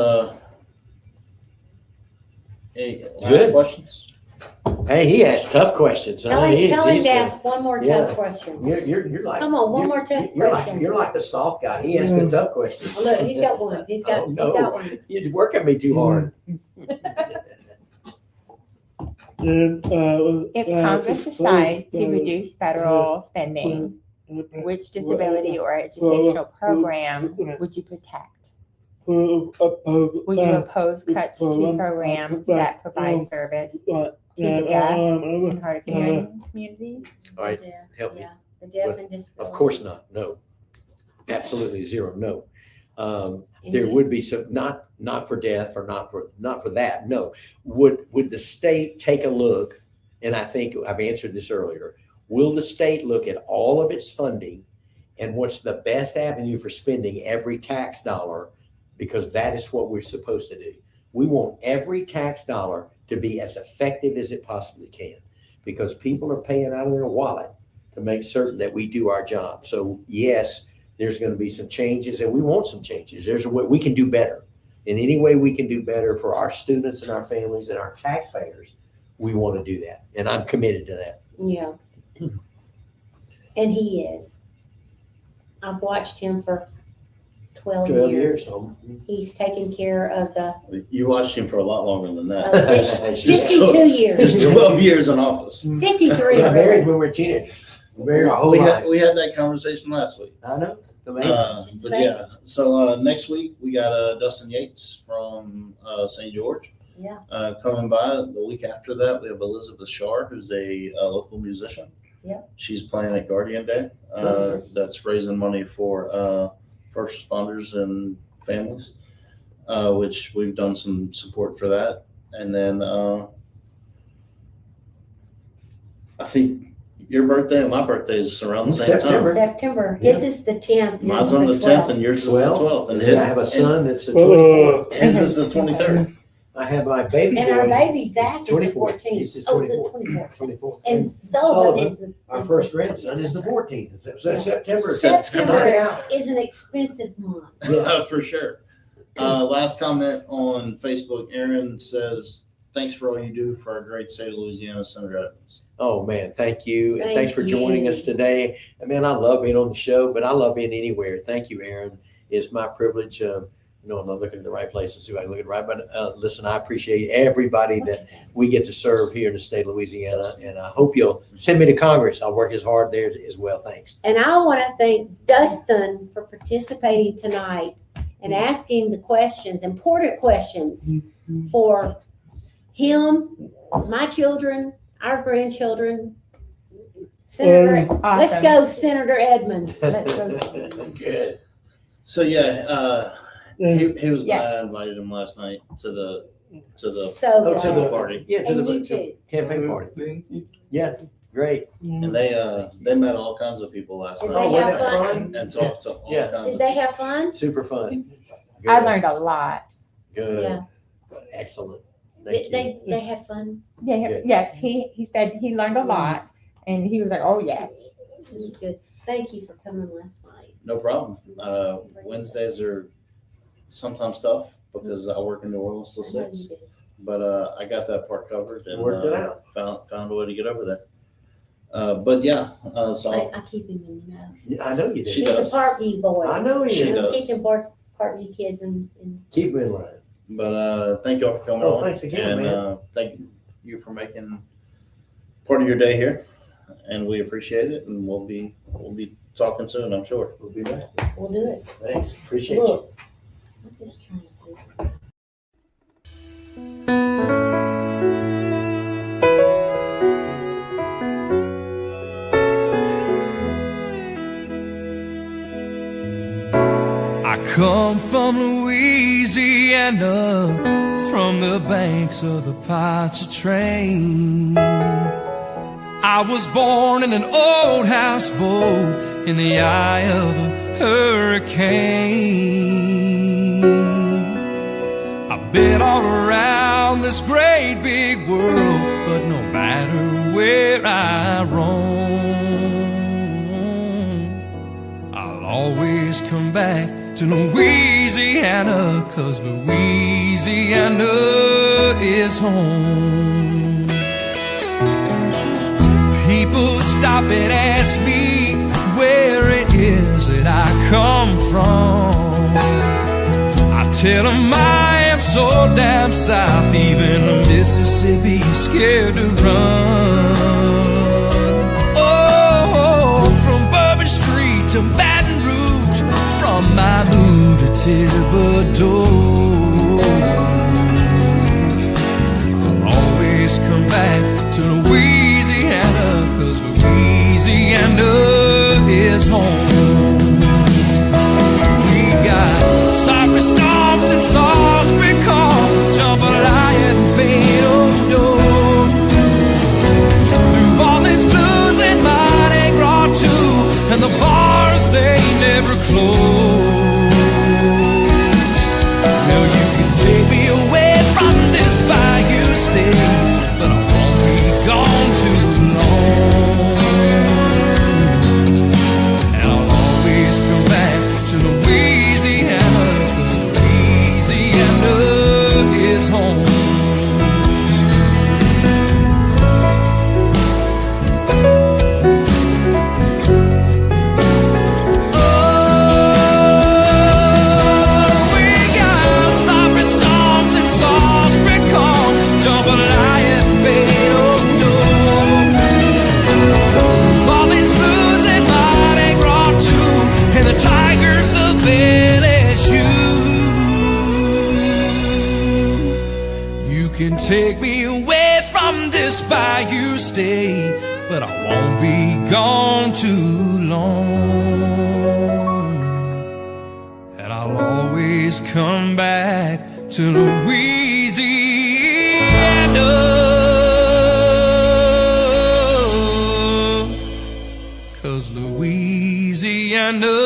Good. questions? Hey, he asked tough questions. Tell him to ask one more Yeah. tough question. You're like. Come on, one you're- more tough you're question. Like, you're like the soft guy. He asked the tough questions. Oh, look, he's got one. He's got, Oh, he's no. got one. You're working me too hard. If Congress decides to reduce federal spending, which disability or educational program would you protect? Would you oppose cuts to programs that provide service to the deaf and hard of hearing community? All right, The deaf, help me. yeah, the deaf and disability. Of course not, no. Absolutely zero, no. There would be some, not for death or not for that, no. Would the state take a look, and I think I've answered this earlier, will the state look at all of its funding and what's the best avenue for spending every tax dollar, because that is what we're supposed to do. We want every tax dollar to be as effective as it possibly can, because people are paying out of their wallet to make certain that we do our job. So yes, there's going to be some changes, and we want some changes. There's a way we can do better. In any way we can do better for our students and our families and our taxpayers, we want to do that. And I'm committed to that. Yeah. And he is. I've watched him for 12 years. He's taken care of the You watched him for a lot longer than that. 52 years, Just 12 years in office. 53 We got married really. when we were teenagers. We married our whole We life. had that conversation last week. I know. It's amazing. Just But amazing. yeah, so next week we got Dustin Yates from St. George Yeah. coming by. The week after that, we have Elizabeth Shar, who's a local musician. Yeah. She's playing at Guardian Day. That's raising money for first responders and families, which we've done some support for that. And then I think your birthday and my birthday is around the same September. time. September. Yeah. His is the 10th. yours Mine's is on the 10th 12th. and yours is the 12th. And And then I have a son that's the 24th. his is the 23rd. I have my baby And our boy. baby Zach is the 24th. 14th. He's the Oh, the 24th. 24th. 24th. And Sullivan Sullivan, is the. Our is first the- grandson is the 14th. So Yeah. September. September Knock it out. is an expensive month. Yeah. For sure. Last comment on Facebook, Aaron says, thanks for all you do for our great state of Louisiana, Senator Edmonds. Oh, man, thank you. And Thank thanks for joining you. us today. And man, I love being on the show, but I love being anywhere. Thank you, Aaron. It's my privilege. I'm not looking in the right place to see if I can look at it right. But listen, I appreciate everybody that we get to serve here in the state of Louisiana. And I hope you'll send me to Congress. I'll work as hard there as well. Thanks. And I want to thank Dustin for participating tonight and asking the questions, important questions for him, my children, our grandchildren. Senator, let's Awesome. go, Senator Edmonds. Let's go. Good. So yeah, he was Yeah. glad I invited him last night to the So Oh, to the glad. party. Yeah, to And you the too. campaign party. Yeah, great. And they met all kinds of people last Did night they have wasn't that fun? and talked to all Yeah. kinds Did of they people. have fun? Super fun. I Good. learned a lot. Good. Yeah. Excellent. Thank Did you. they had fun? Yeah, Yeah. yeah. He said he learned a lot, and he was like, "Oh yeah." Good. Thank you for coming last night. No problem. Wednesdays are sometimes tough because I work in New Orleans till I know you 6. did. But I got that part covered and Worked it out. found a way to get over there. But yeah, so I keep him in the know. Yeah, I know you did. She He's does. a Parkview boy. I know She you did. does. Keep them Parkview kids in. Keep me in line. but thank you all for coming Oh, on. thanks again, and man. Thank you for making part of your day here, and we appreciate it. And we'll be talking soon, I'm sure. We'll be back. We'll do it. Thanks. Appreciate you. Look, I'm just trying to think. I come from Louisiana, from the banks of the Pontchartrain. I was born in an old houseboat in the eye of a hurricane. I've been all around this great big world, but no matter where I roam, I'll always come back to Louisiana, 'cause Louisiana is home. People stop and ask me where it is that I come from. I tell them I am so down south, even the Mississippi's scared to run. Oh, from Bourbon Street Thibodeau. I'll always come back to Louisiana, 'cause Louisiana is home. We got cypress stomps and Salisbury corn, jambalaya and fado. New Orleans blues and Mardi Gras too, and the bars they never close. Now you can take me away from this bayou state, but I won't be gone too long. And I'll always come back to Louisiana, 'cause Louisiana is home. Can take me away from this bayou state, but I won't be gone too long. And I'll always come back to Louisiana, 'cause Louisiana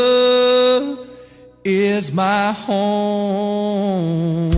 is my home.